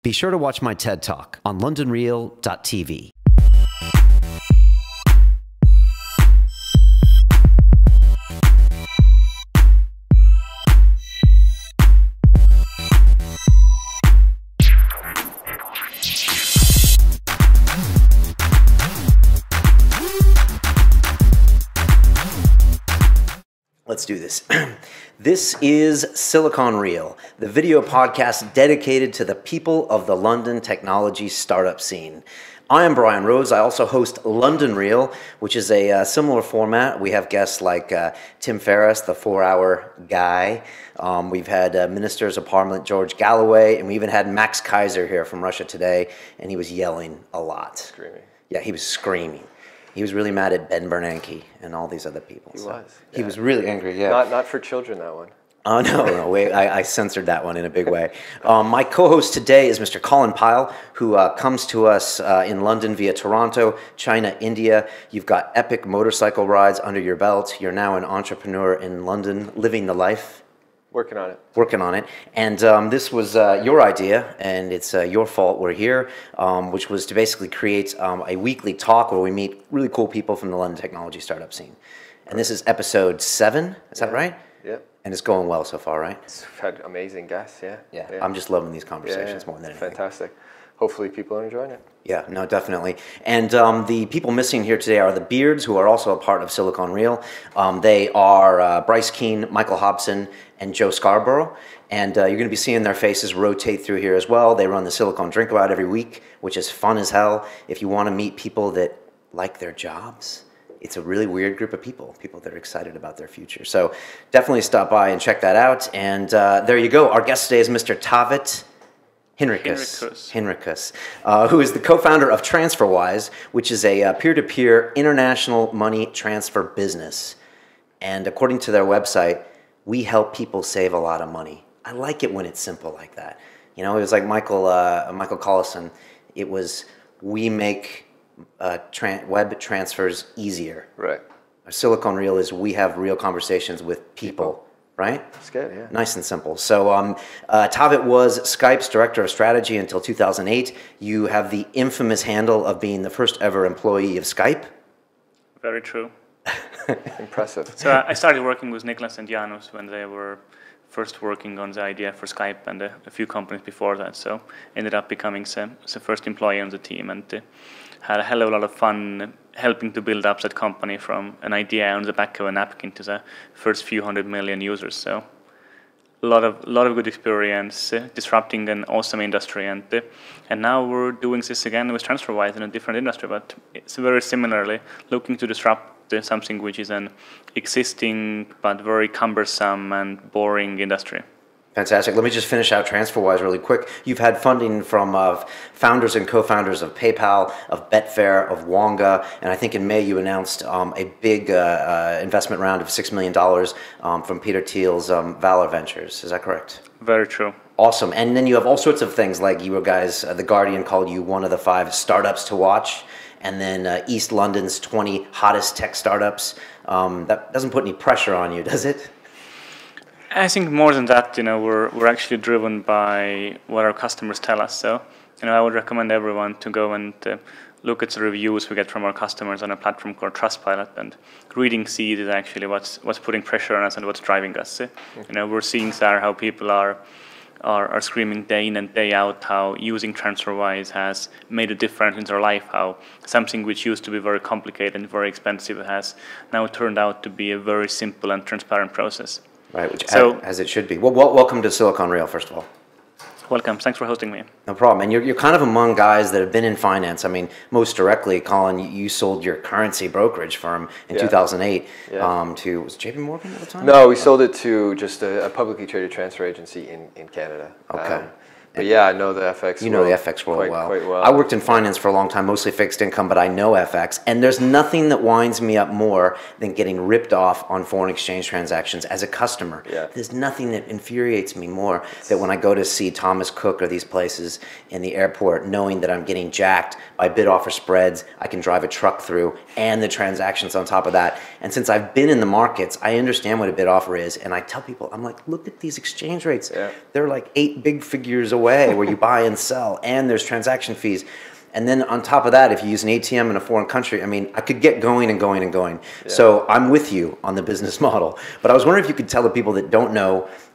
Be sure to watch my TED Talk on londonreal.tv. Let's do this. This is Silicon Reel, the video podcast dedicated to the people of the London technology startup scene. I am Brian Rose. I also host London Reel, which is a similar format. We have guests like Tim Ferriss, the 4-hour guy. We've had Ministers of Parliament George Galloway, and we even had Max Kaiser here from Russia Today, and he was yelling a lot. Screaming. Yeah, he was screaming. He was really mad at Ben Bernanke and all these other people. He was. Yeah. He was really angry, yeah. Not for children, that one. Oh, no, wait, I censored that one in a big way. My co-host today is Mr. Colin Pyle, who comes to us in London via Toronto, China, India. You've got epic motorcycle rides under your belt. You're now an entrepreneur in London, living the life. Working on it. Working on it. And this was your idea, and it's your fault we're here, which was to basically create a weekly talk where we meet really cool people from the London technology startup scene. And this is episode 7, is that right? Yep. And it's going well so far, right? We've had amazing guests, yeah. Yeah, I'm just loving these conversations more than anything. Fantastic. Hopefully people are enjoying it. Yeah, no, definitely. And the people missing here today are the Beards, who are also a part of Silicon Reel. They are Bryce Keane, Michael Hobson, and Joe Scarborough. And you're going to be seeing their faces rotate through here as well. They run the Silicon Drinkabout every week, which is fun as hell. If you want to meet people that like their jobs, it's a really weird group of people that are excited about their future. So definitely stop by and check that out. And there you go. Our guest today is Mr. Taavet Hinrikus, who is the co-founder of Transferwise, which is a peer-to-peer international money transfer business. And according to their website, we help people save a lot of money. I like it when it's simple like that. You know, it was like Michael Collison. It was, we make web transfers easier. Right. Our Silicon Reel is, we have real conversations with people. Right? That's good, yeah. Nice and simple. So Taavet was Skype's director of strategy until 2008. You have the infamous handle of being the first ever employee of Skype. Very true. Impressive. So I started working with Niklas and Janos when they were first working on the idea for Skype, and a few companies before that. So ended up becoming the first employee on the team, and had a hell of a lot of fun helping to build up that company from an idea on the back of a napkin to the first few 100 million users. So a lot of good experience disrupting an awesome industry, and now we're doing this again with Transferwise in a different industry, but it's very similarly looking to disrupt something which is an existing but very cumbersome and boring industry. Fantastic. Let me just finish out Transferwise really quick. You've had funding from founders and co-founders of PayPal, of Betfair, of Wonga, and I think in May you announced a big investment round of $6 million from Peter Thiel's Valar Ventures. Is that correct? Very true. Awesome. And then you have all sorts of things, like you guys, The Guardian called you one of the 5 startups to watch, and then East London's 20 hottest tech startups. That doesn't put any pressure on you, does it? I think more than that, we're actually driven by what our customers tell us. So, I would recommend everyone to go and look at the reviews we get from our customers on a platform called Trustpilot, and reading Seed is actually what's putting pressure on us and what's driving us. We're seeing there how people are screaming day in and day out how using Transferwise has made a difference in their life, how something which used to be very complicated and very expensive has now turned out to be a very simple and transparent process. Right, which as it should be. Well, welcome to Silicon Reel, first of all. Welcome. Thanks for hosting me. No problem. And you're kind of among guys that have been in finance. I mean, most directly, Colin, you sold your currency brokerage firm in 2008 to, was it JP Morgan at the time? No, we sold it to just a publicly traded transfer agency in Canada. Okay. But yeah, I know the FX. You know the FX world quite well. I worked in finance for a long time, mostly fixed income, but I know FX. And there's nothing that winds me up more than getting ripped off on foreign exchange transactions as a customer. Yeah. There's nothing that infuriates me more than when I go to see Thomas Cook or these places in the airport, knowing that I'm getting jacked by bid offer spreads, I can drive a truck through, and the transactions on top of that. And since I've been in the markets, I understand what a bid offer is. And I tell people, I'm like, look at these exchange rates. Yeah. They're like 8 big figures away where you buy and sell, and there's transaction fees. And then on top of that, if you use an ATM in a foreign country, I mean, I could get going and going and going. Yeah. So I'm with you on the business model. But I was wondering if you could tell the people that don't know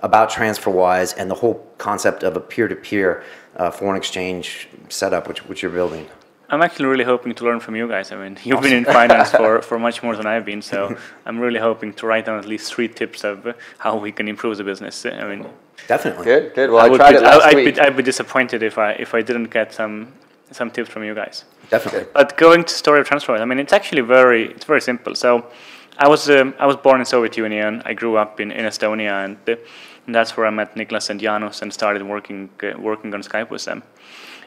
about TransferWise and the whole concept of a peer-to-peer foreign exchange setup which you're building. I'm actually really hoping to learn from you guys. I mean, you've been in finance for much more than I've been, so I'm really hoping to write down at least 3 tips of how we can improve the business. I mean, definitely. Good. Well, I tried it last week. I'd be disappointed if I didn't get some tips from you guys. Definitely. But going to story of TransferWise, I mean, it's actually very simple. So I was born in Soviet Union. I grew up in Estonia, and that's where I met Niklas and Jaanus and started working on Skype with them.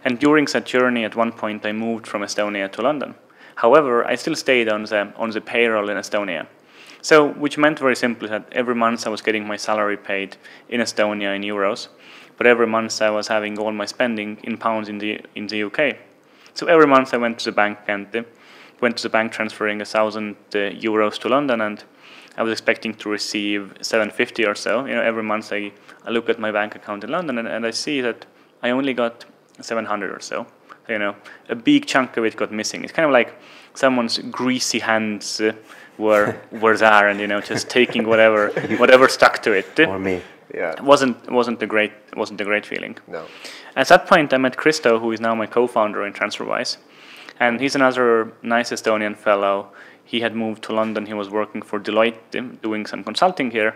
And during that journey, at one point, I moved from Estonia to London. However, I still stayed on the payroll in Estonia. So, which meant very simply that every month I was getting my salary paid in Estonia in euros, but every month I was having all my spending in pounds in the UK. So every month I went to the bank and transferring 1,000 euros to London, and I was expecting to receive 750 or so. You know, every month I look at my bank account in London and I see that I only got 700 or so. You know, a big chunk of it got missing. It's kind of like someone's greasy hands were there, and just taking whatever stuck to it. Or me. Yeah. It wasn't a great feeling. No. At that point, I met Christo, who is now my co-founder in TransferWise, and he's another nice Estonian fellow. He had moved to London. He was working for Deloitte, doing some consulting here,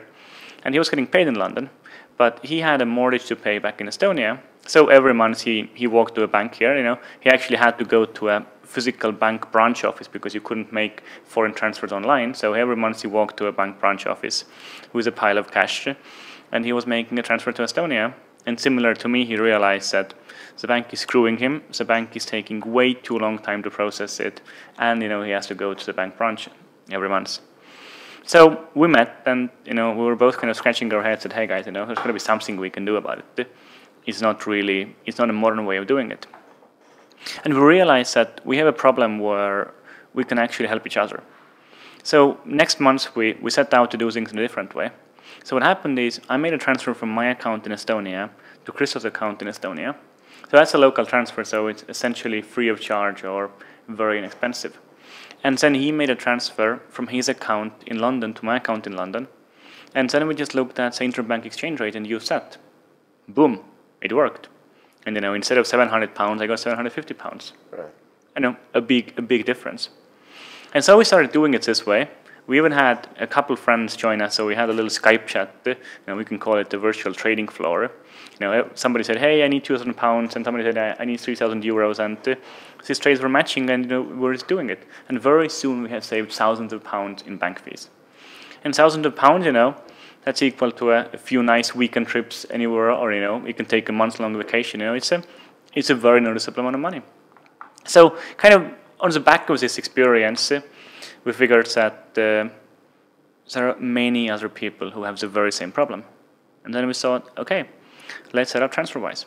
and he was getting paid in London, but he had a mortgage to pay back in Estonia. So every month he walked to a bank here. He actually had to go to a physical bank branch office because you couldn't make foreign transfers online. So every month he walked to a bank branch office with a pile of cash, and he was making a transfer to Estonia. And similar to me, he realized that the bank is screwing him. The bank is taking way too long time to process it, and he has to go to the bank branch every month. So we met, and we were both kind of scratching our heads. Said, "Hey guys, there's got to be something we can do about it. It's not a modern way of doing it." And we realized that we have a problem where we can actually help each other. So next month we set out to do things in a different way. So what happened is I made a transfer from my account in Estonia to Christo's account in Estonia. So that's a local transfer, so it's essentially free of charge or very inexpensive. And then he made a transfer from his account in London to my account in London. And then we just looked at the interbank exchange rate and used that. Boom, it worked. And instead of 700 pounds, I got 750 pounds. Right. A big difference. And so we started doing it this way. We even had a couple friends join us, so we had a little Skype chat. We can call it the virtual trading floor. Somebody said, "Hey, I need 2,000 pounds," and somebody said, "I need 3,000 euros," and these trades were matching, and we were just doing it. And very soon we had saved thousands of pounds in bank fees. And thousands of pounds, that's equal to a few nice weekend trips anywhere, or you can take a month-long vacation. It's a very noticeable amount of money. So, kind of on the back of this experience, we figured that there are many other people who have the very same problem. And then we thought, okay, let's set up TransferWise.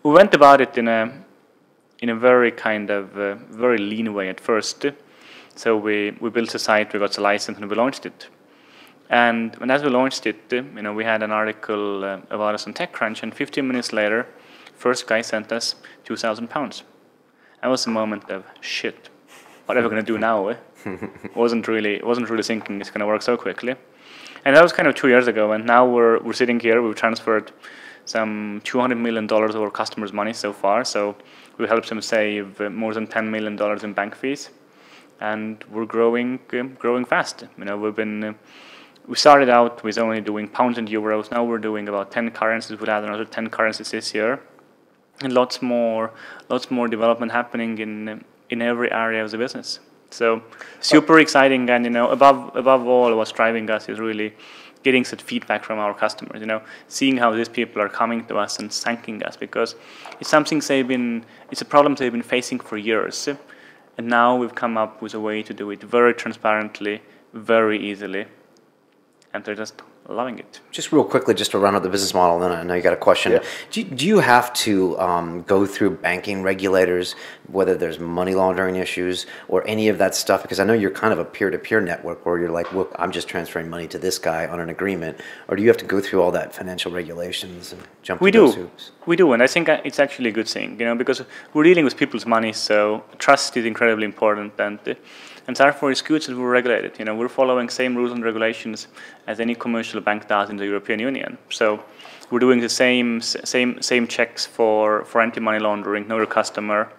We went about it in a very kind of very lean way at first. So we built a site, we got the license, and we launched it. And as we launched it, we had an article about us on TechCrunch, and 15 minutes later, first guy sent us 2,000 pounds. That was a moment of shit. What are we going to do now? Wasn't really thinking it's going to work so quickly. And that was kind of 2 years ago, and now we're sitting here. We've transferred some $200 million of our customers' money so far. So we helped them save more than $10 million in bank fees, and we're growing fast. We started out with only doing pounds and euros. Now we're doing about 10 currencies. We'll add another 10 currencies this year, and lots more development happening in every area of the business. So super exciting, and above all, what's driving us is really getting that feedback from our customers. Seeing how these people are coming to us and thanking us, because it's a problem they've been facing for years, and now we've come up with a way to do it very transparently, very easily, and they're just loving it. Just real quickly, just to run out the business model, and then I know you got a question. Yeah. Do you have to go through banking regulators, whether there's money laundering issues or any of that stuff? Because I know you're kind of a peer-to-peer network where you're like, look, I'm just transferring money to this guy on an agreement. Or do you have to go through all that financial regulations and jump through those hoops? We do, and I think it's actually a good thing, because we're dealing with people's money, so trust is incredibly important, and therefore it's good that we're regulated. We're following same rules and regulations as any commercial bank does in the European Union. So we're doing the same checks for anti-money laundering, know your customer.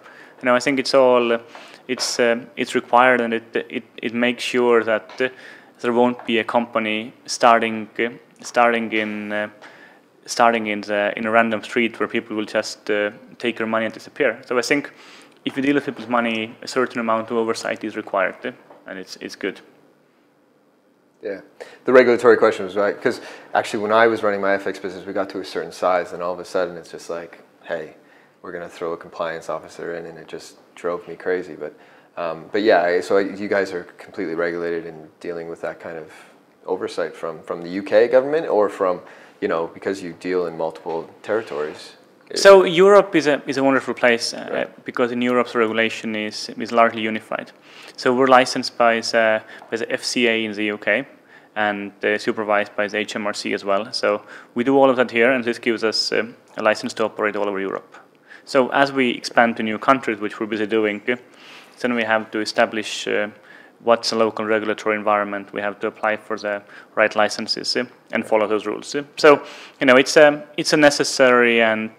I think it's all it's required, and it makes sure that there won't be a company starting in a random street where people will just take your money and disappear. So I think if you deal with people's money, a certain amount of oversight is required, and it's good. Yeah, the regulatory question was right, because actually when I was running my FX business, we got to a certain size, and all of a sudden it's just like, hey, we're going to throw a compliance officer in, and it just drove me crazy. But yeah, so you guys are completely regulated in dealing with that kind of oversight from the UK government, or from, because you deal in multiple territories. So Europe is a wonderful place because in Europe the regulation is largely unified. So we're licensed by the FCA in the UK and supervised by the HMRC as well. So we do all of that here, and this gives us a license to operate all over Europe. So as we expand to new countries, which we're busy doing, then we have to establish what's the local regulatory environment. We have to apply for the right licenses and follow those rules. So it's a necessary and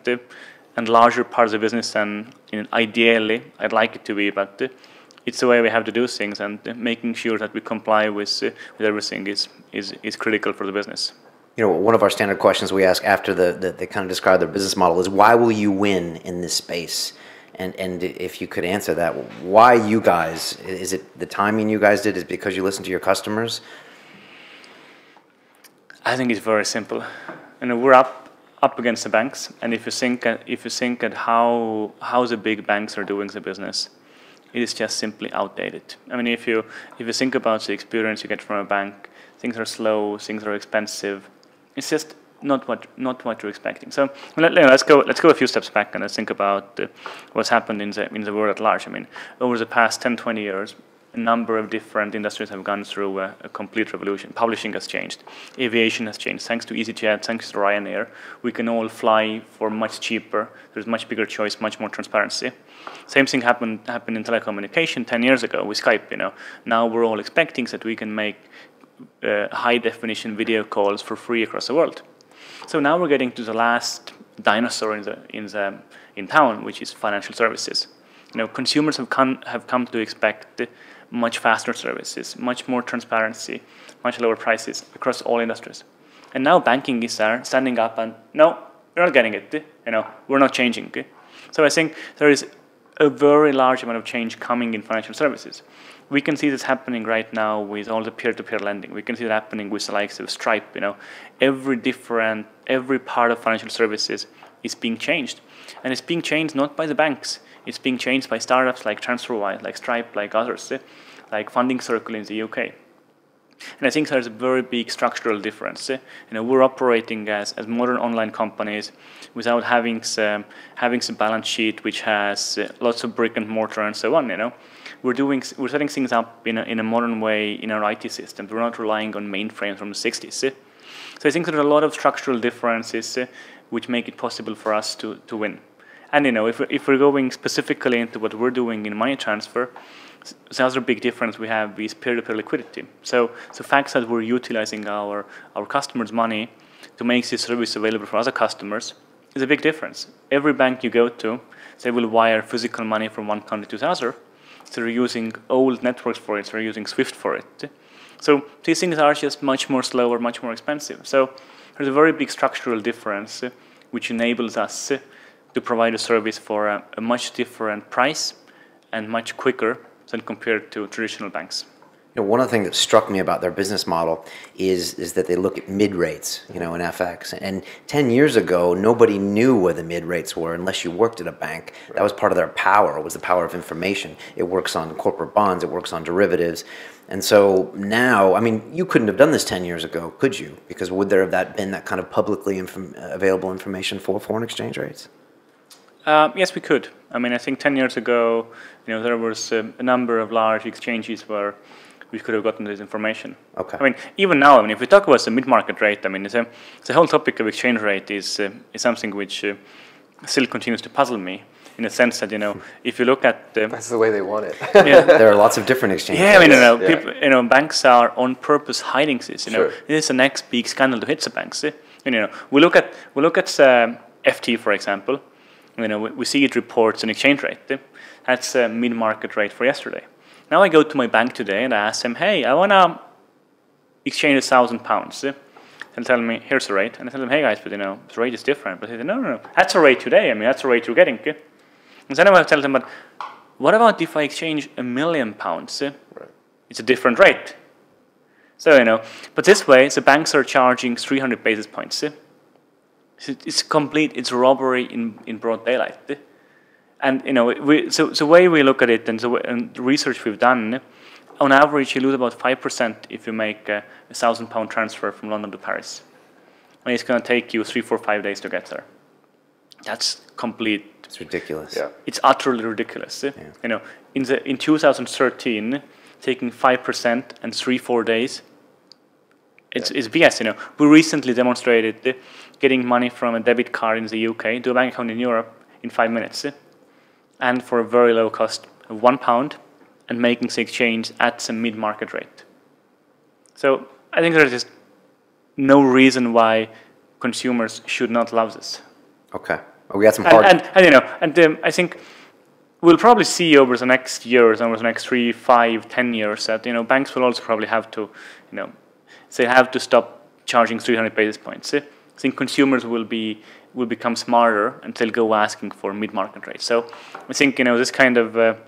larger part of the business, and ideally I'd like it to be, but it's the way we have to do things, and making sure that we comply with everything is critical for the business. One of our standard questions we ask after they kind of describe their business model is, why will you win in this space? And if you could answer that, why you guys? Is it the timing you guys did? Is it because you listen to your customers? I think it's very simple. We're up against the banks, and if you think at how the big banks are doing the business, it is just simply outdated. I mean, if you think about the experience you get from a bank, things are slow, things are expensive. It's just not what you're expecting. So let's go a few steps back and let's think about what's happened in the world at large. I mean, over the past 10-20 years, a number of different industries have gone through a complete revolution. Publishing has changed, aviation has changed. Thanks to EasyJet, thanks to Ryanair, we can all fly for much cheaper. There's much bigger choice, much more transparency. Same thing happened in telecommunication 10 years ago with Skype. Now we're all expecting that we can make high-definition video calls for free across the world. So now we're getting to the last dinosaur in town, which is financial services. Consumers have come to expect much faster services, much more transparency, much lower prices across all industries. And now banking is there, standing up and, no, you're not getting it. We're not changing. So I think there is a very large amount of change coming in financial services. We can see this happening right now with all the peer-to-peer lending. We can see it happening with the likes of Stripe. Every part of financial services is being changed, and it's being changed not by the banks. It's being changed by startups like TransferWise, like Stripe, like others, like Funding Circle in the UK. And I think there's a very big structural difference. We're operating as modern online companies without having the balance sheet, which has lots of brick and mortar and so on. We're setting things up in a modern way in our IT systems. We're not relying on mainframes from the 60s. So I think there are a lot of structural differences which make it possible for us to win. And if we're going specifically into what we're doing in money transfer, the other big difference we have is peer-to-peer liquidity. So the fact that we're utilizing our customers' money to make this service available for other customers is a big difference. Every bank you go to, they will wire physical money from one country to the other. So they're using old networks for it. They're using SWIFT for it. So these things are just much more slower, much more expensive. So there's a very big structural difference which enables us to provide a service for a much different price and much quicker than compared to traditional banks. You know, one of the things that struck me about their business model is that they look at mid rates, you know, in FX. And 10 years ago, nobody knew where the mid rates were unless you worked at a bank. That was part of their power, was the power of information. It works on corporate bonds, it works on derivatives. And so now, I mean, you couldn't have done this 10 years ago, could you? Because would there have been that kind of publicly available information for foreign exchange rates? Yes, we could. I mean, I think 10 years ago, you know, there was a number of large exchanges where we could have gotten this information. Okay. I mean, even now, I mean, if we talk about the mid-market rate, I mean, the whole topic of exchange rate is something which still continues to puzzle me, in the sense that, you know, if you look at that's the way they want it. Yeah. There are lots of different exchanges. Yeah, I mean, Yeah. people, you know, banks are on purpose hiding this. You know, Sure. this is the next big scandal to hit the banks. And, you know, we look at FT, for example. You know, we see it reports an exchange rate. That's a mid-market rate for yesterday. Now I go to my bank today and I ask them, hey, I want to exchange £1,000. They'll tell me, here's the rate. And I tell them, hey guys, but you know, the rate is different. But they say, no, that's the rate today. I mean, that's the rate you're getting. And then I will tell them, but what about if I exchange £1 million? Right. It's a different rate. So, you know, but this way, the banks are charging 300 basis points. It's complete, it's robbery in broad daylight. And, you know, so the way we look at it and the research we've done, on average, you lose about 5% if you make a £1,000 transfer from London to Paris. And it's going to take you 3, 4, 5 days to get there. That's complete. It's ridiculous. Yeah. It's utterly ridiculous. Yeah. You know, in 2013, taking 5% and 3, 4 days, it's BS. You know, we recently demonstrated getting money from a debit card in the UK to a bank account in Europe in 5 minutes, and for a very low cost of £1, and making the exchange at some mid-market rate. So I think there's just no reason why consumers should not love this. Okay. Well, we got some hard... And you know, I think we'll probably see over the next years, over the next 3, 5, 10 years, that, you know, banks will also probably have to, you know, they have to stop charging 300 basis points. I think consumers will become smarter and they'll go asking for mid-market rates. So I think, you know, this kind of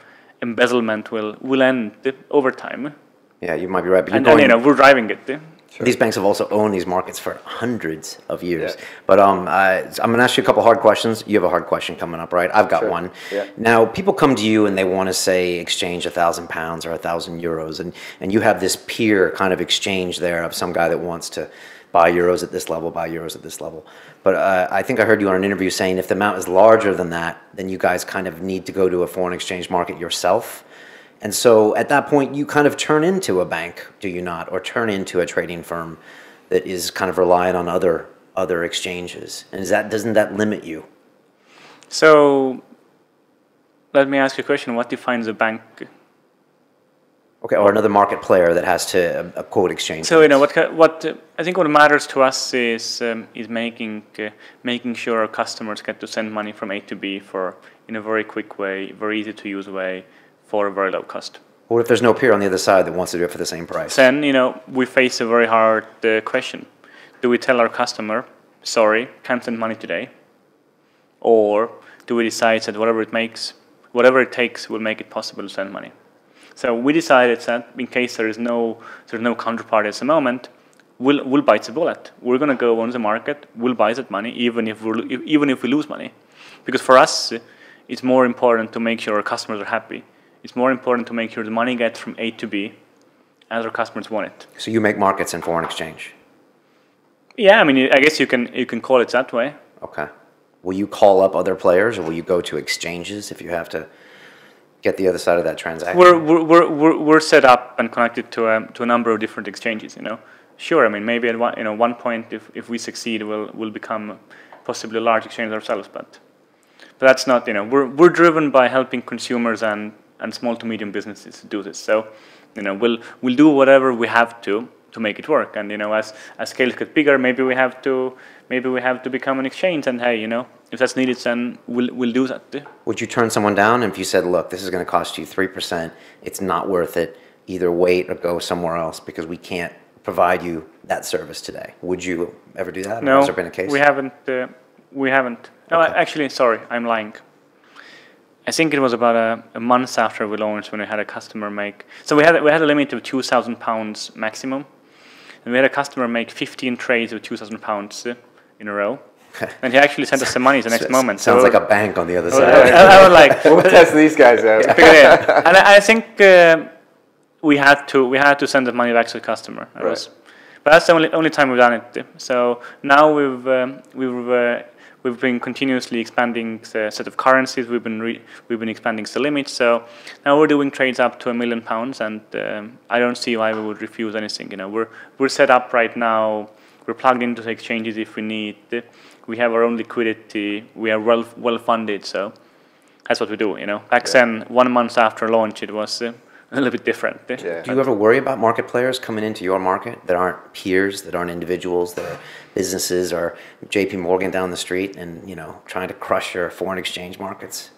embezzlement will end over time. Yeah, you might be right. But and you know, we're driving it. Sure. These banks have also owned these markets for hundreds of years. Yeah. But I'm going to ask you a couple hard questions. You have a hard question coming up, right? I've got Sure. one. Yeah. Now, people come to you and they want to say exchange £1,000 or €1,000, and you have this peer kind of exchange there of some guy that wants to buy euros at this level, buy euros at this level. But I think I heard you on an interview saying if the amount is larger than that, then you guys kind of need to go to a foreign exchange market yourself. And so at that point, you kind of turn into a bank, do you not? Or turn into a trading firm that is kind of reliant on other exchanges. And doesn't that limit you? So let me ask you a question. What defines a bank? Okay, or another market player that has to quote exchange. So you know what I think what matters to us is making sure our customers get to send money from A to B in a very quick way, very easy to use way, for a very low cost. What if there's no peer on the other side that wants to do it for the same price? Then, you know, we face a very hard question. Do we tell our customer, sorry, can't send money today? Or do we decide that whatever it takes will make it possible to send money? So we decided that in case there's no counterparty at the moment, we'll bite the bullet. We're going to go on the market, we'll buy that money, even if we lose money. Because for us, it's more important to make sure our customers are happy. It's more important to make sure the money gets from A to B as our customers want it. So you make markets in foreign exchange? Yeah, I mean, I guess you can call it that way. Okay. Will you call up other players, or will you go to exchanges if you have to get the other side of that transaction? We're set up and connected to a number of different exchanges. You know, sure. I mean, maybe at one point, if we succeed, we'll become possibly a large exchange ourselves. But that's not. You know, we're driven by helping consumers and small to medium businesses do this. So, you know, we'll do whatever we have to make it work. And you know, as scales get bigger, maybe we have to become an exchange. And hey, you know, if that's needed, then we'll do that. Would you turn someone down if you said, look, this is going to cost you 3%, it's not worth it, either wait or go somewhere else because we can't provide you that service today? Would you ever do that? No, has there been a case? we haven't. No, Okay. actually, sorry, I'm lying. I think it was about a month after we launched when we had a customer make. So we had a limit of £2,000 maximum, and we had a customer make 15 trades of £2,000 in a row. And he actually sent us the money the next moment. Sounds like a bank on the other side. I was like, we'll test these guys out. And I think we had to send the money back to the customer. But that's the only time we've done it. So now we've been continuously expanding the set of currencies. We've been expanding the limits. So now we're doing trades up to £1 million, and I don't see why we would refuse anything. You know, we're set up right now. We're plugged into the exchanges if we need. We have our own liquidity. We are well funded. So that's what we do. You know, back then, 1 month after launch, it was a little bit different. Yeah. Do you ever worry about market players coming into your market that aren't peers, that aren't individuals, that are businesses, or JP Morgan down the street, and trying to crush your foreign exchange markets?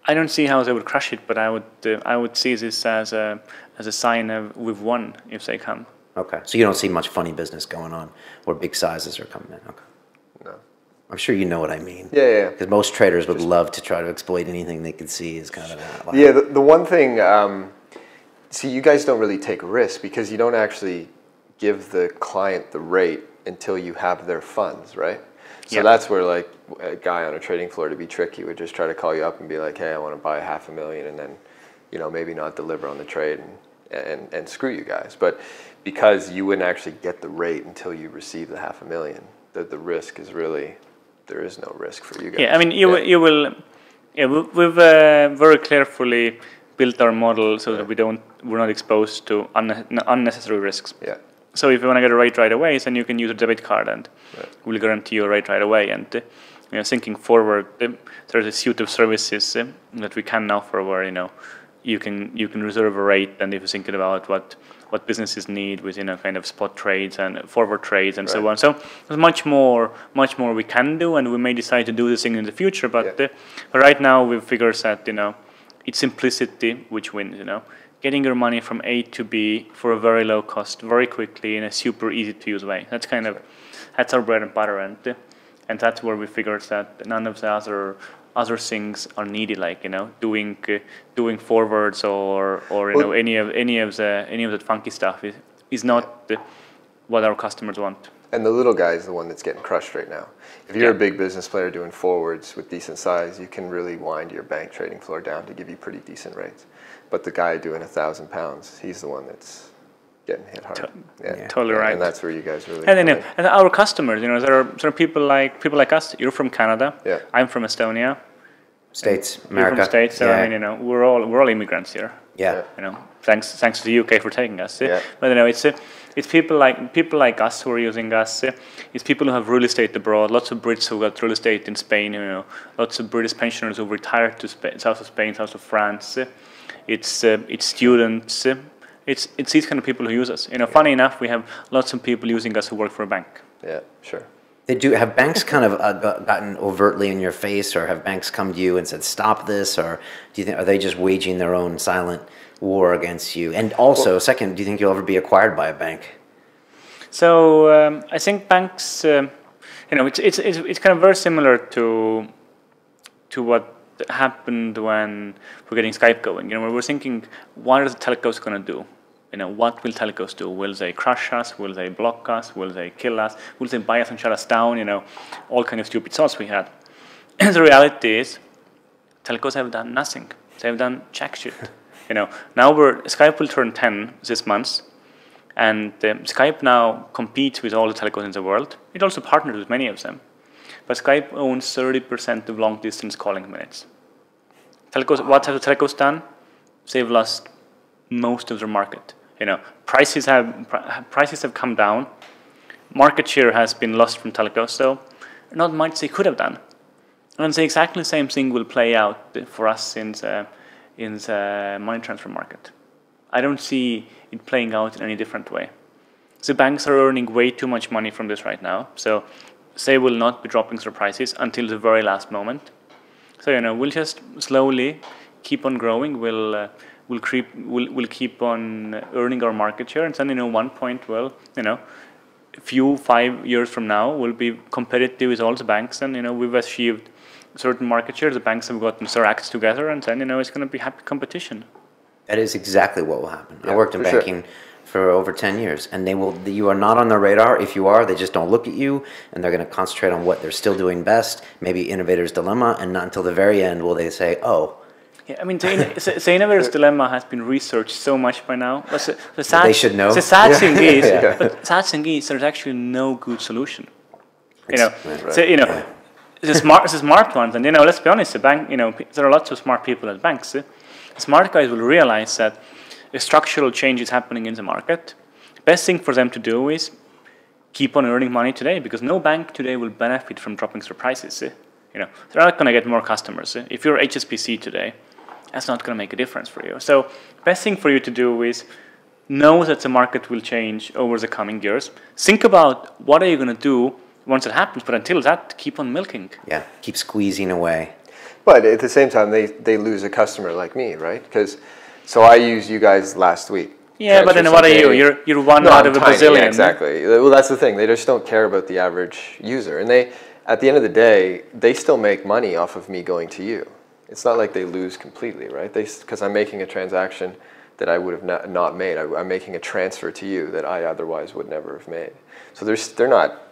I don't see how they would crush it, but I would see this as a sign of we've won if they come. Okay, so you don't see much funny business going on where big sizes are coming in. Okay. No. I'm sure you know what I mean. Yeah. Because most traders would love to try to exploit anything they could see as kind of that. Yeah, the one thing, see, you guys don't really take risk because you don't actually give the client the rate until you have their funds, right? So that's where, like, a guy on a trading floor, to be tricky, would just try to call you up and be like, hey, I want to buy $500,000, and then, maybe not deliver on the trade and screw you guys. But because you wouldn't actually get the rate until you receive the $500,000, the risk is really, there is no risk for you guys. Yeah, I mean, you will. Yeah, we've very carefully built our model so that we're not exposed to unnecessary risks. Yeah. So if you want to get a rate right away, then you can use a debit card, and we'll guarantee you a rate right away. And thinking forward, there's a suite of services that we can offer where you can reserve a rate, and if you're thinking about what businesses need with kind of spot trades and forward trades and so on. So there's much more we can do, and we may decide to do this thing in the future. But right now we've figured that it's simplicity which wins. Getting your money from A to B for a very low cost, very quickly in a super easy to use way. That's our bread and butter, and that's where we figured that none of the other things are needed, like doing forwards or any of the funky stuff is not what our customers want. And the little guy is the one that's getting crushed right now. If you're a big business player doing forwards with decent size, you can really wind your bank trading floor down to give you pretty decent rates. But the guy doing £1,000, he's the one that's getting hit hard. Totally right. And that's where you guys really. And our customers, there are people like us. You're from Canada. Yeah. I'm from Estonia. States, You're America. from States. So I mean, we're all immigrants here. Yeah. Thanks to the UK for taking us. Yeah. But it's people like us who are using us. It's people who have real estate abroad. Lots of Brits who got real estate in Spain. Lots of British pensioners who retired to south of Spain, south of France. It's students. It's these kind of people who use us. Funny enough, we have lots of people using us who work for a bank. Yeah, sure. Have banks kind of gotten overtly in your face, or have banks come to you and said, stop this, or do you think, are they just waging their own silent war against you? And also, second, do you think you'll ever be acquired by a bank? So I think banks, it's kind of very similar to what happened when we're getting Skype going. We're thinking, what are the telcos going to do? What will telcos do? Will they crush us? Will they block us? Will they kill us? Will they buy us and shut us down? All kind of stupid thoughts we had. And the reality is, telcos have done nothing. They've done jack shit. Now Skype will turn 10 this month, and Skype now competes with all the telcos in the world. It also partners with many of them. But Skype owns 30% of long-distance calling minutes. What have the telcos done? They've lost most of their market. Prices have come down. Market share has been lost from telcos, so not much they could have done. And the exactly same thing will play out for us in the money transfer market. I don't see it playing out in any different way. The banks are earning way too much money from this right now, so they will not be dropping their prices until the very last moment. So we'll just slowly keep on growing. We'll keep on earning our market share, and then one point, a few 5 years from now, we'll be competitive with all the banks, and we've achieved certain market share. The banks have gotten their acts together, and then it's going to be happy competition. That is exactly what will happen. Yeah, I worked in banking for over 10 years, and you are not on their radar. If you are, they just don't look at you, and they're going to concentrate on what they're still doing best, maybe innovator's dilemma, and not until the very end will they say, oh. Yeah, I mean, the innovator's dilemma has been researched so much by now. They should know. The sad thing is, but sad thing is, there's actually no good solution. The smart ones, and let's be honest, the bank, there are lots of smart people at banks. The smart guys will realize that a structural change is happening in the market. The best thing for them to do is keep on earning money today, because no bank today will benefit from dropping their prices. They're not going to get more customers. If you're HSBC today, that's not going to make a difference for you. So best thing for you to do is know that the market will change over the coming years. Think about what are you going to do once it happens, but until that, keep on milking. Yeah, keep squeezing away. But at the same time, they lose a customer like me, right? So I used you guys last week. Yeah, but then what are you? You're one out of a bazillion. Yeah, exactly. Well, that's the thing. They just don't care about the average user. And at the end of the day, they still make money off of me going to you. It's not like they lose completely, right? Because I'm making a transaction that I would have not made. I'm making a transfer to you that I otherwise would never have made. So they're not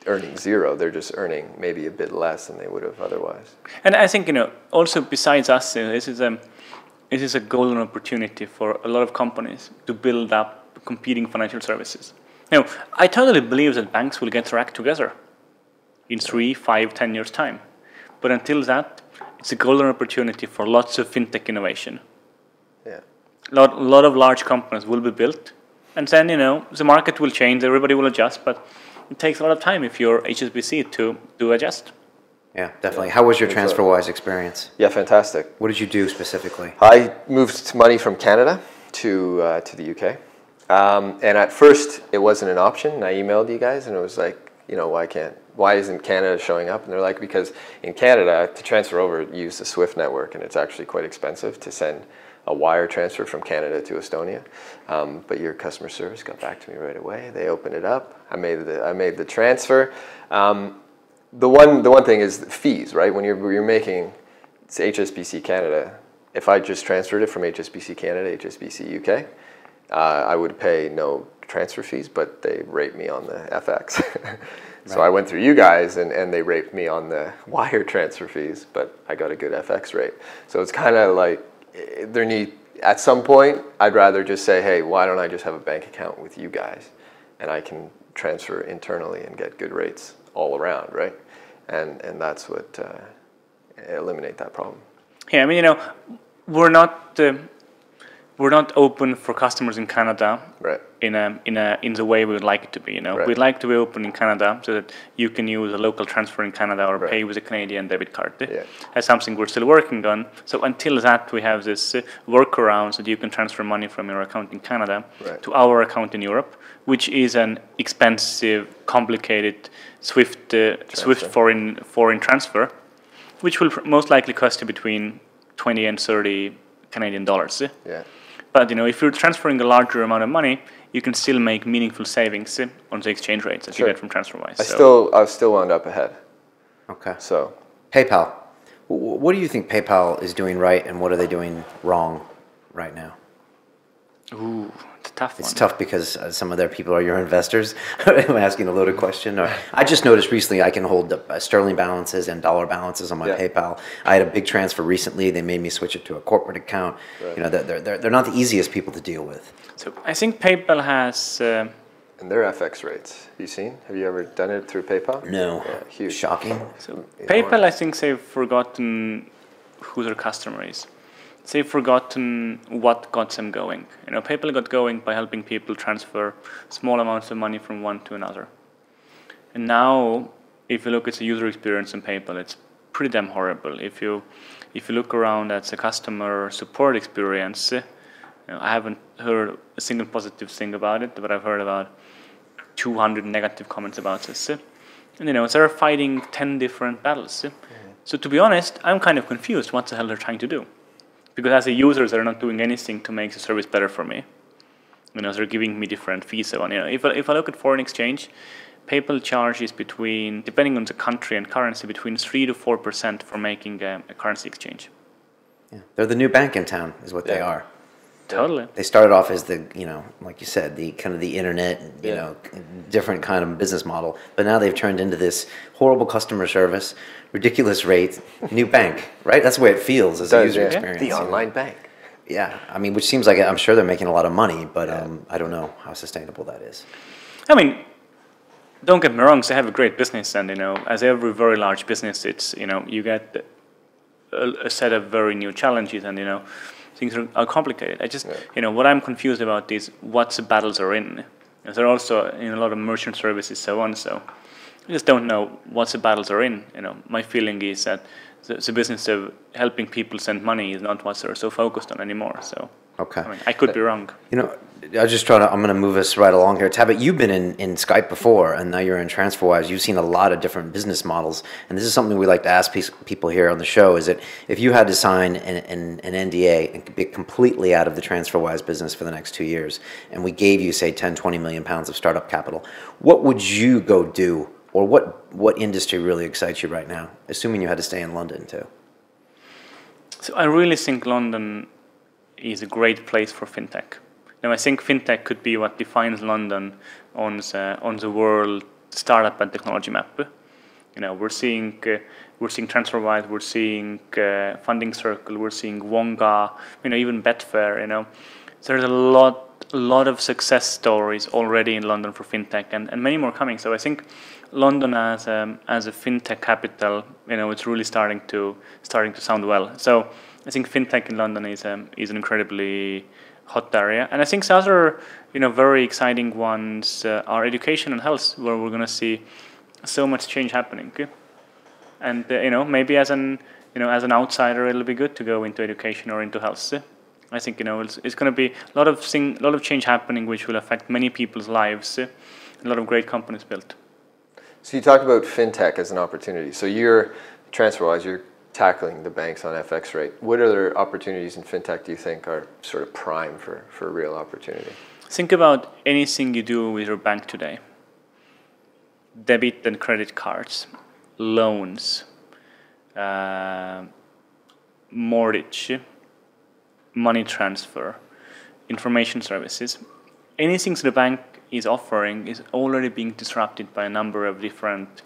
earning zero. They're just earning maybe a bit less than they would have otherwise. And I think, also besides us, this is a golden opportunity for a lot of companies to build up competing financial services. I totally believe that banks will get their act together in 3, 5, 10 years' time. But until that, it's a golden opportunity for lots of fintech innovation. Yeah. A lot of large companies will be built, and then, the market will change, everybody will adjust, but it takes a lot of time if you're HSBC to adjust. Yeah, definitely. How was your TransferWise experience? Yeah, fantastic. What did you do specifically? I moved money from Canada to the UK. And at first, it wasn't an option. I emailed you guys, and it was like, why isn't Canada showing up? And they're like, because in Canada, to transfer over, you use the SWIFT network, and it's actually quite expensive to send a wire transfer from Canada to Estonia. But your customer service got back to me right away. They opened it up. I made the transfer. The one thing is fees, right? When you're making, it's HSBC Canada, if I just transferred it from HSBC Canada to HSBC UK, I would pay no transfer fees, but they rate me on the FX. So I went through you guys, and they raped me on the wire transfer fees, but I got a good FX rate. So it's kind of like, at some point, I'd rather just say, hey, why don't I just have a bank account with you guys, and I can transfer internally and get good rates all around, right? And that's what eliminate that problem. Yeah, I mean, we're not open for customers in Canada, right, in the way we would like it to be. Right. We'd like to be open in Canada so that you can use a local transfer in Canada or pay with a Canadian debit card. Yeah. That's something we're still working on. So until that, we have this workaround that you can transfer money from your account in Canada to our account in Europe, which is an expensive, complicated SWIFT foreign transfer, which will most likely cost you between 20 and 30 Canadian dollars. Yeah. But if you're transferring a larger amount of money, you can still make meaningful savings on the exchange rates that you get from TransferWise. I still wound up ahead. Okay. So PayPal. What do you think PayPal is doing right, and what are they doing wrong right now? Ooh, it's a tough one. It's tough because some of their people are your investors. I'm asking a loaded question. I just noticed recently I can hold sterling balances and dollar balances on my PayPal. I had a big transfer recently. They made me switch it to a corporate account. Right. They're not the easiest people to deal with. So I think PayPal has... and their FX rates, have you seen? Have you ever done it through PayPal? No. Yeah, huge. Shocking. So PayPal, I think they've forgotten who their customer is. They've forgotten what got them going. PayPal got going by helping people transfer small amounts of money from one to another. And now, if you look at the user experience in PayPal, it's pretty damn horrible. If you look around at the customer support experience, I haven't heard a single positive thing about it, but I've heard about 200 negative comments about this. And they're fighting 10 different battles. So to be honest, I'm kind of confused what the hell they're trying to do. Because as a user, they're not doing anything to make the service better for me. They're giving me different fees. So on. If I look at foreign exchange, PayPal charges between, depending on the country and currency, between 3 to 4% for making a currency exchange. Yeah. They're the new bank in town, is what they are. Totally. They started off as the, like you said, the kind of the internet, different kind of business model. But now they've turned into this horrible customer service, ridiculous rate, new bank, right? That's the way it feels as a user experience. The online bank. Yeah, I mean, which seems like I'm sure they're making a lot of money, but I don't know how sustainable that is. I mean, don't get me wrong, they have a great business, and as every very large business, it's you get a set of very new challenges, and things are complicated. I just what I'm confused about is what the battles are in. And there are also a lot of merchant services, so on. So I just don't know what the battles are in. My feeling is that the business of helping people send money is not what they're so focused on anymore. So okay, I mean, I could be wrong. I'm going to move us right along here. Taavet, you've been in Skype before, and now you're in TransferWise. You've seen a lot of different business models, and this is something we like to ask people here on the show, is that if you had to sign an NDA and be completely out of the TransferWise business for the next 2 years, and we gave you, say, 10, 20 million pounds of startup capital, what would you go do, or what industry really excites you right now, assuming you had to stay in London too? So I really think London is a great place for fintech. Now, I think fintech could be what defines London on the world startup and technology map. We're seeing TransferWise, we're seeing Funding Circle, we're seeing Wonga, even Betfair. There's a lot of success stories already in London for fintech, and many more coming. So I think London as a fintech capital, it's really starting to sound well. So I think fintech in London is an incredibly hot area, and I think the other very exciting ones are education and health, where we're going to see so much change happening. And maybe as an outsider, it'll be good to go into education or into health. I think it's going to be a lot of change happening, which will affect many people's lives. A lot of great companies built. So you talked about fintech as an opportunity. So you're TransferWise, you're tackling the banks on FX rate. What other opportunities in fintech do you think are sort of prime for a real opportunity? Think about anything you do with your bank today. Debit and credit cards, loans, mortgage, money transfer, information services. Anything the bank is offering is already being disrupted by a number of different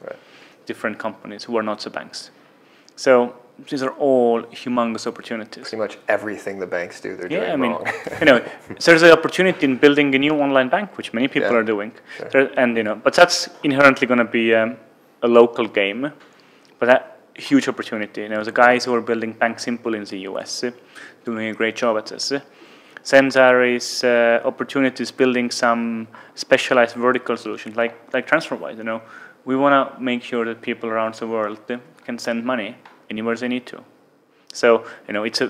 companies who are not the banks. So these are all humongous opportunities. Pretty much everything the banks do, they're doing wrong. There's an opportunity in building a new online bank, which many people are doing. Sure. But that's inherently going to be a local game. But that huge opportunity. The guys who are building Bank Simple in the US, doing a great job at this. Then there is opportunities building some specialized vertical solutions like TransferWise. We want to make sure that people around the world can send money anywhere they need to. So it's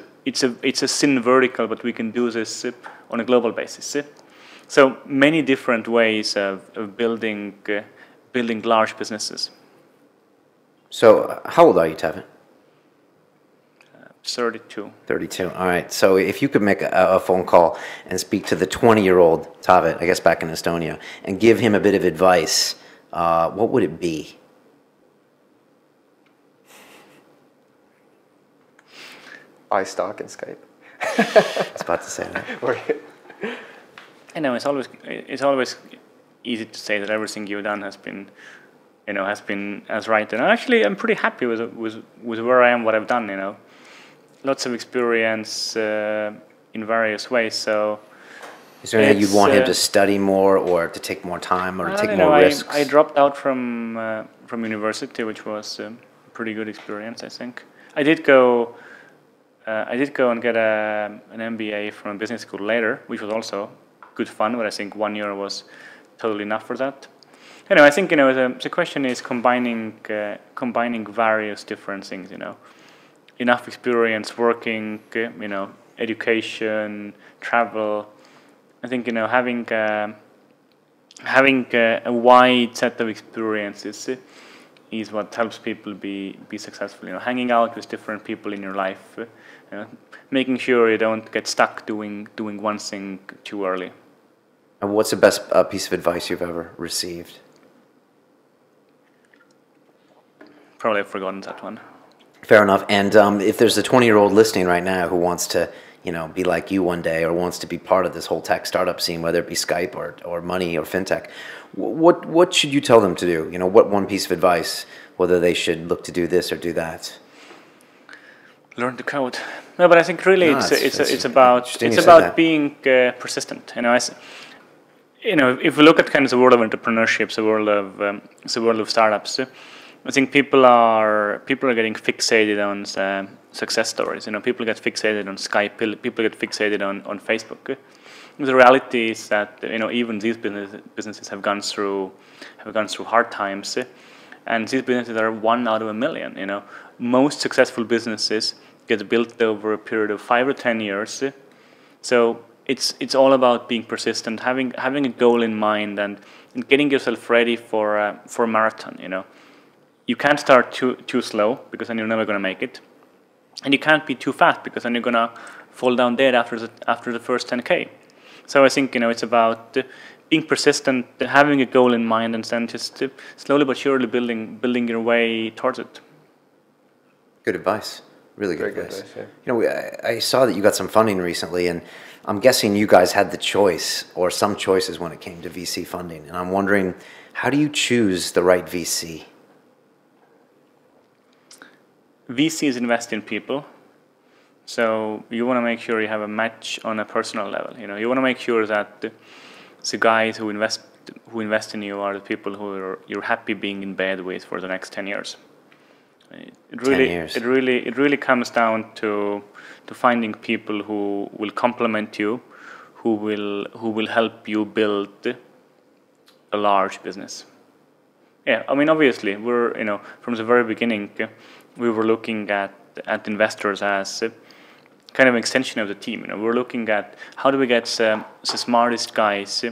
a thin vertical, but we can do this on a global basis. So many different ways of building large businesses. So how old are you, Taavet? 32. 32. All right. So if you could make a phone call and speak to the 20-year-old Taavet, I guess back in Estonia, and give him a bit of advice, what would it be? Buy stock in Skype. I was about to say that. It's always easy to say that everything you've done has been as right. And actually, I'm pretty happy with where I am, what I've done. Lots of experience in various ways. So, is there anything you'd want him to study more, or to take more time, or to take more risks? I dropped out from university, which was a pretty good experience, I think. I did go and get an MBA from a business school later, which was also good fun, but I think 1 year was totally enough for that. I think the question is combining various different things. Enough experience working, education, travel. I think having a wide set of experiences is what helps people be successful. Hanging out with different people in your life, making sure you don't get stuck doing one thing too early. And what's the best piece of advice you've ever received? probably have forgotten that one. Fair enough. And if there's a 20-year-old listening right now who wants to, be like you one day, or wants to be part of this whole tech startup scene, whether it be Skype or money or fintech, what should you tell them to do? What one piece of advice, whether they should look to do this or do that? Learn to code. No, but I think really it's about being persistent. If we look at kind of the world of entrepreneurship, the world of startups, I think people are getting fixated on success stories. People get fixated on Skype. People get fixated on Facebook. The reality is that even these businesses have gone through hard times, and these businesses are 1 out of a million. Most successful businesses get built over a period of 5 or 10 years. So it's all about being persistent, having a goal in mind, and getting yourself ready for a marathon. You can't start too slow, because then you're never going to make it, and you can't be too fast, because then you're going to fall down dead after the first 10K. So I think it's about being persistent, having a goal in mind, and then just slowly but surely building your way towards it. Good advice. Really good advice. Yeah. I saw that you got some funding recently, and I'm guessing you guys had the choice, or some choices, when it came to VC funding. And I'm wondering, how do you choose the right VC? VCs invest in people, so you want to make sure you have a match on a personal level. You want to make sure that the guys who invest in you are the people who you're happy being in bed with for the next 10 years. It really comes down to finding people who will complement you, who will help you build a large business. Yeah, obviously we're from the very beginning we were looking at investors as kind of an extension of the team. We're looking at how do we get the smartest guys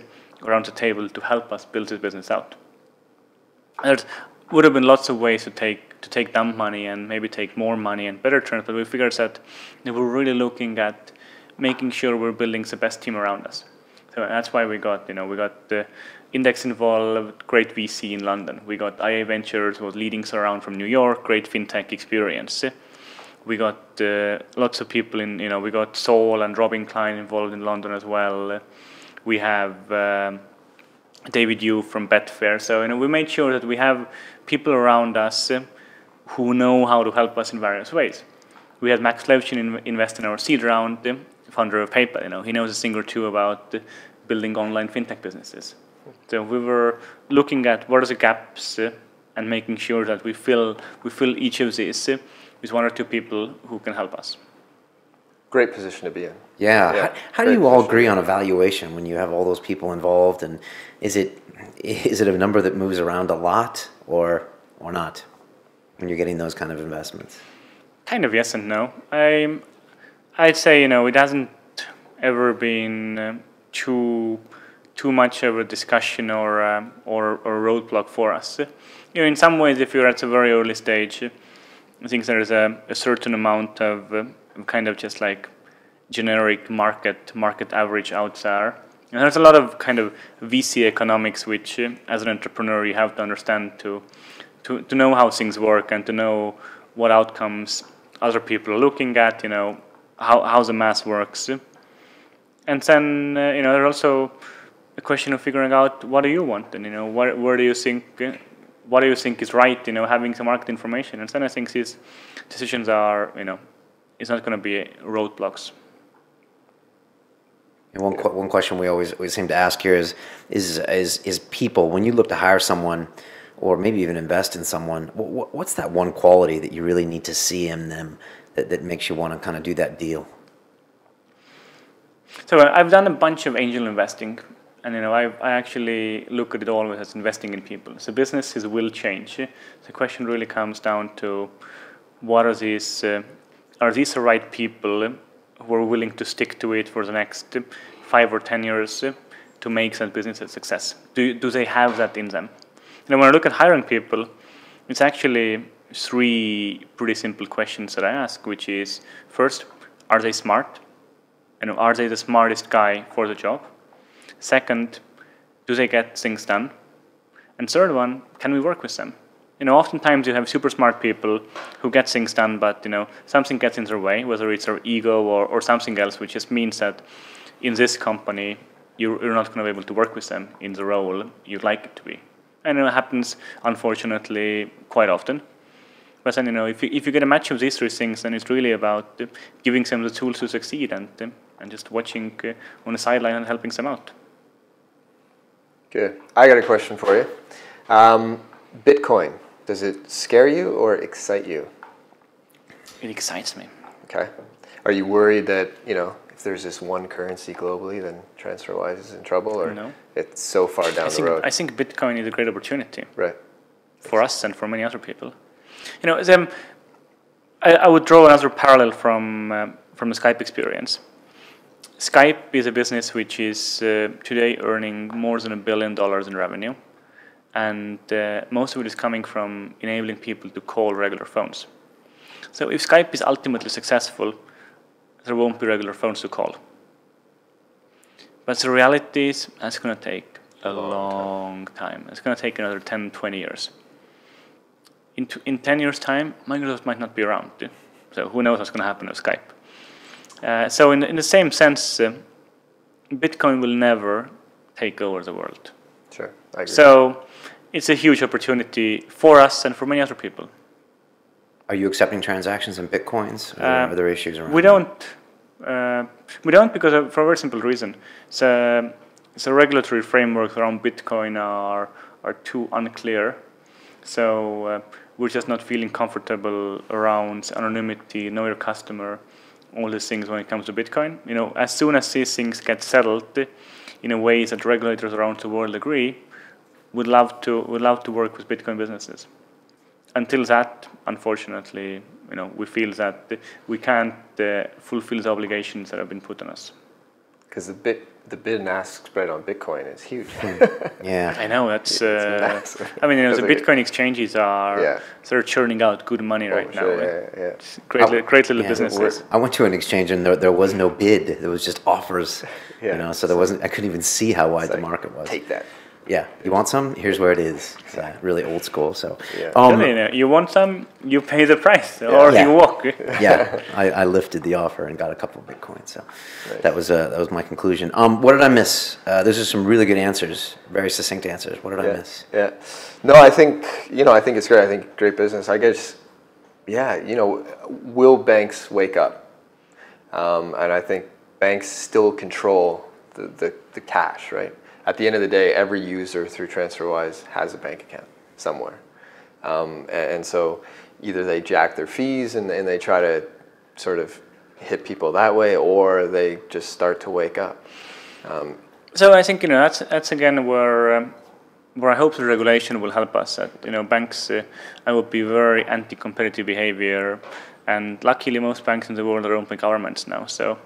around the table to help us build this business out. There would have been lots of ways to take down money and maybe take more money and better terms, but we figured that we're really looking at making sure we're building the best team around us. So that's why we got the Index involved, great VC in London. We got IA Ventures, was leading around from New York, great fintech experience. We got lots of people we got Saul and Robin Klein involved in London as well. We have David Yu from Betfair. So we made sure that we have people around us who know how to help us in various ways. We had Max Levchin invest in our seed round, founder of PayPal. He knows a thing or two about building online fintech businesses. So we were looking at what are the gaps and making sure that we fill each of these with 1 or 2 people who can help us. Great position to be in. Yeah. How do you all agree on a valuation when you have all those people involved? And is it a number that moves around a lot or not when you're getting those kind of investments? Kind of yes and no. I'd say it hasn't ever been too much of a discussion or a roadblock for us. In some ways, if you're at a very early stage, I think there's a certain amount of kind of just like generic market average out there. And there's a lot of kind of VC economics, which as an entrepreneur you have to understand to know how things work and to know what outcomes other people are looking at. How the math works. And then there's also a question of figuring out what do you want, and where do you think what do you think is right, having some market information. And then I think these decisions are it's not going to be roadblocks. And one question we always seem to ask here is people, when you look to hire someone or maybe even invest in someone, what's that one quality that you really need to see in them that makes you want to kind of do that deal? So I've done a bunch of angel investing, and I actually look at it always as investing in people. So businesses will change. The question really comes down to what are these the right people who are willing to stick to it for the next 5 or 10 years to make that business a success? Do they have that in them? When I look at hiring people, it's actually 3 pretty simple questions that I ask, which is, first, are they smart? Are they the smartest guy for the job? Second, do they get things done? And third one, can we work with them? Oftentimes you have super smart people who get things done, but something gets in their way, whether it's their ego or something else, which just means that in this company you're not going to be able to work with them in the role you'd like it to be. And it happens, unfortunately, quite often. But then, if you get a match of these three things, then it's really about giving them the tools to succeed and just watching on the sideline and helping them out. Good. I got a question for you. Bitcoin, does it scare you or excite you? It excites me. Okay. Are you worried that, if there's this one currency globally, then TransferWise is in trouble, or No. it's so far down the road? I think Bitcoin is a great opportunity. Right. For us and for many other people. I would draw another parallel from the Skype experience. Skype is a business which is today earning more than $1 billion in revenue, and most of it is coming from enabling people to call regular phones. So if Skype is ultimately successful, there won't be regular phones to call. But the reality is that's going to take a long time. It's going to take another 10, 20 years. In 10 years' time, Microsoft might not be around. So who knows what's going to happen with Skype. So in the same sense, Bitcoin will never take over the world. Sure, I agree. So it's a huge opportunity for us and for many other people. Are you accepting transactions in Bitcoins? Or are there issues around We don't. We don't because for a very simple reason. So regulatory frameworks around Bitcoin are too unclear. So we're just not feeling comfortable around anonymity, know your customer, all these things when it comes to Bitcoin. As soon as these things get settled in a way that regulators around the world agree, we'd love to work with Bitcoin businesses. Until that, unfortunately, we feel that we can't fulfill the obligations that have been put on us. Because the bid and ask spread on Bitcoin is huge. Yeah. I know that's. massive. The Bitcoin exchanges are they're churning out good money right now. Sure, Great little businesses. I went to an exchange and there was no bid. There was just offers. So there wasn't. I couldn't even see how wide the market was. Take that. Yeah, you want some? Here's where it is. It's really old school. So, You want some? You pay the price, or you walk. Yeah, I lifted the offer and got a couple of Bitcoins. So that was my conclusion. What did I miss? Those are some really good answers, very succinct answers. What did I miss? Yeah, no, I think it's great. I think great business. I guess, will banks wake up? And I think banks still control the cash, right? At the end of the day, every user through TransferWise has a bank account somewhere. And so either they jack their fees and they try to sort of hit people that way, or they just start to wake up. So I think that's again where I hope the regulation will help us. That banks I would be very anti-competitive behavior. And luckily, most banks in the world are owned by governments now. So,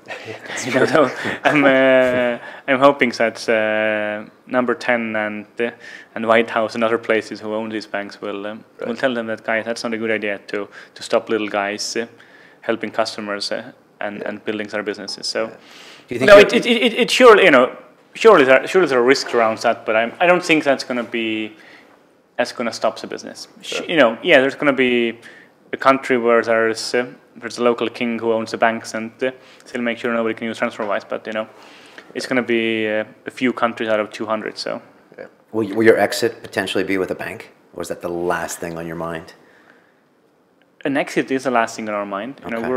so I'm hoping that Number 10 and White House and other places who own these banks will tell them that, guys, that's not a good idea to stop little guys helping customers and building their businesses. So, Do you think it surely there are risks around that, but I don't think that's going to stop the business. Sure. There's going to be a country where there's a local king who owns the banks and still make sure nobody can use TransferWise, but it's going to be a few countries out of 200. So, will your exit potentially be with a bank, or is that the last thing on your mind? An exit is the last thing on our mind. Okay.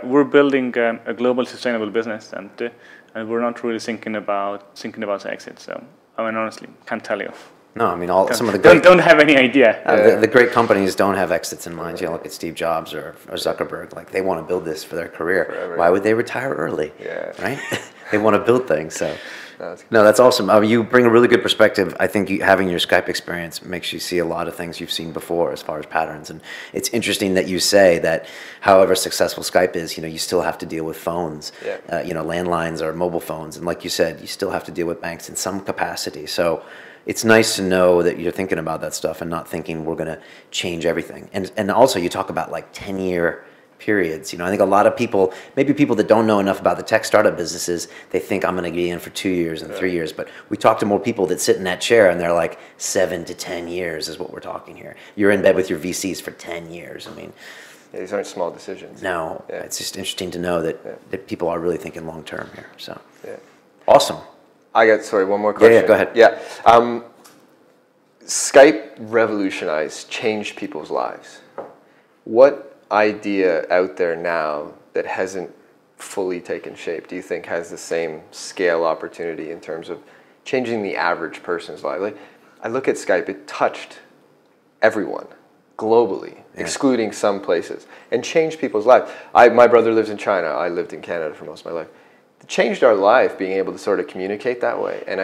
We're building a global sustainable business, and we're not really thinking about the exit. So, honestly, can't tell you. No, some of the great don't have any idea. the great companies don't have exits in mind. Look at Steve Jobs or Zuckerberg. Like, they want to build this for their career. Forever. Why would they retire early? Yeah. Right? They want to build things. So, that's awesome. You bring a really good perspective. I think having your Skype experience makes you see a lot of things you've seen before as far as patterns. And it's interesting that you say that however successful Skype is, you still have to deal with phones, landlines or mobile phones. And like you said, you still have to deal with banks in some capacity. So it's nice to know that you're thinking about that stuff and not thinking we're going to change everything. And also you talk about like 10-year periods. You know, I think a lot of people, maybe people that don't know enough about the tech startup businesses, they think I'm going to be in for 2 years and 3 years. But we talk to more people that sit in that chair, and they're like 7 to 10 years is what we're talking here. You're in bed with your VCs for 10 years. I mean, yeah, these aren't small decisions. no, Yeah. it's just interesting to know that, that people are really thinking long term here. So, Yeah. awesome. I got, sorry, one more question. Yeah, go ahead. Yeah. Skype revolutionized, changed people's lives. What idea out there now that hasn't fully taken shape do you think has the same scale opportunity in terms of changing the average person's life? Like, I look at Skype, it touched everyone globally, excluding some places, and changed people's lives. My brother lives in China. I lived in Canada for most of my life. It changed our life being able to sort of communicate that way. And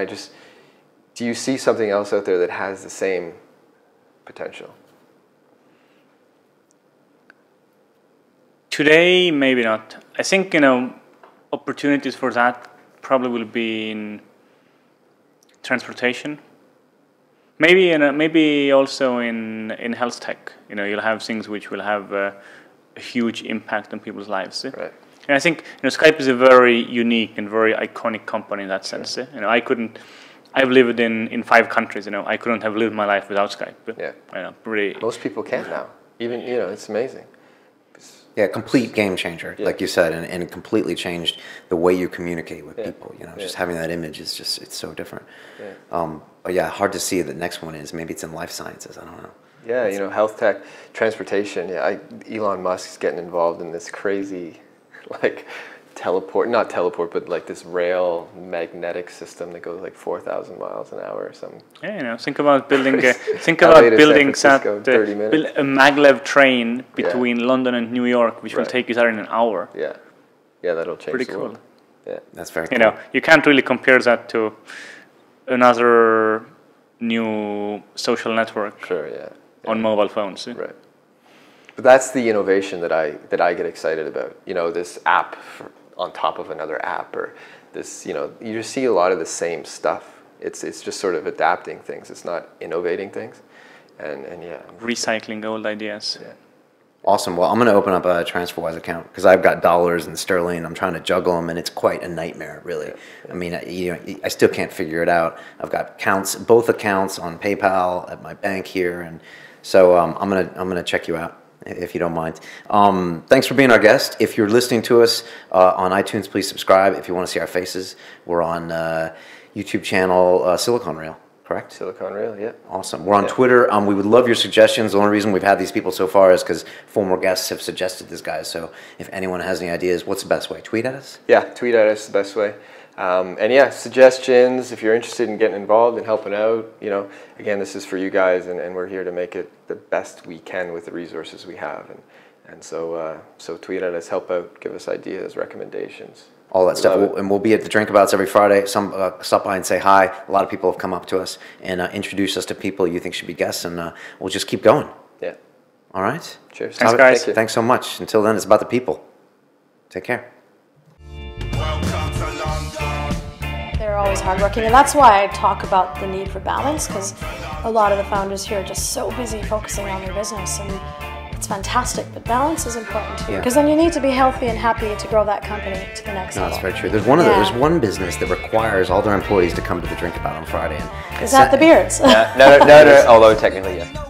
do you see something else out there that has the same potential? Today, maybe not. I think, you know, opportunities for that probably will be in transportation. Maybe, you know, maybe also in health tech. You know, you'll have things which will have a huge impact on people's lives. Right. And I think, you know, Skype is a very unique and very iconic company in that sense. You know, I've lived in 5 countries. You know, I couldn't have lived my life without Skype. Yeah. You know, pretty. Most people can't now. Even, you know, it's amazing. Yeah, complete game changer, like you said, and it completely changed the way you communicate with people. You know, just having that image is just, it's so different. Yeah. But yeah, hard to see the next one is. Maybe it's in life sciences. I don't know. Yeah, you know, health tech, transportation. Yeah, Elon Musk's getting involved in this crazy, like, not teleport, but like this rail magnetic system that goes like 4,000 miles an hour or something. Yeah, you know, think about building a maglev train between London and New York, which will take you there in an hour. Yeah, yeah, that'll change. Pretty the cool. world. Yeah, that's very cool. You know, you can't really compare that to another new social network. Sure, yeah. On mobile phones. Right. But that's the innovation that I get excited about. You know, this app on top of another app, or this, you know, you just see a lot of the same stuff. It's just sort of adapting things. It's not innovating things. And yeah. Recycling old ideas. Yeah. Awesome. Well, I'm going to open up a TransferWise account because I've got dollars and sterling. I'm trying to juggle them, and it's quite a nightmare, really. Yeah. I mean, you know, I still can't figure it out. I've got both accounts on PayPal at my bank here, and so I'm gonna check you out if you don't mind. Thanks for being our guest. If you're listening to us on iTunes, please subscribe. If you want to see our faces, we're on YouTube channel Silicon Rail. Correct? Silicon Rail, yeah. Awesome. We're on Twitter. We would love your suggestions. The only reason we've had these people so far is because former guests have suggested this guy. So if anyone has any ideas, what's the best way? Tweet at us? Yeah, tweet at us, the best way. And yeah, suggestions, if you're interested in getting involved and helping out, you know, again, this is for you guys, and we're here to make it the best we can with the resources we have. And so tweet at us, help out, give us ideas, recommendations. All that stuff. And we'll be at the Drinkabouts every Friday. Some stop by and say hi. A lot of people have come up to us and introduce us to people you think should be guests, and we'll just keep going. Yeah. All right? Cheers. Thanks, guys. Thanks so much. Until then, it's about the people. Take care. They're always hardworking, and that's why I talk about the need for balance, because a lot of the founders here are just so busy focusing on their business, and it's fantastic, but balance is important too, because then you need to be healthy and happy to grow that company to the next level. That's very true. There's one business that requires all their employees to come to the Drinkabout on Friday. Is that the Beards? No, although technically, yeah.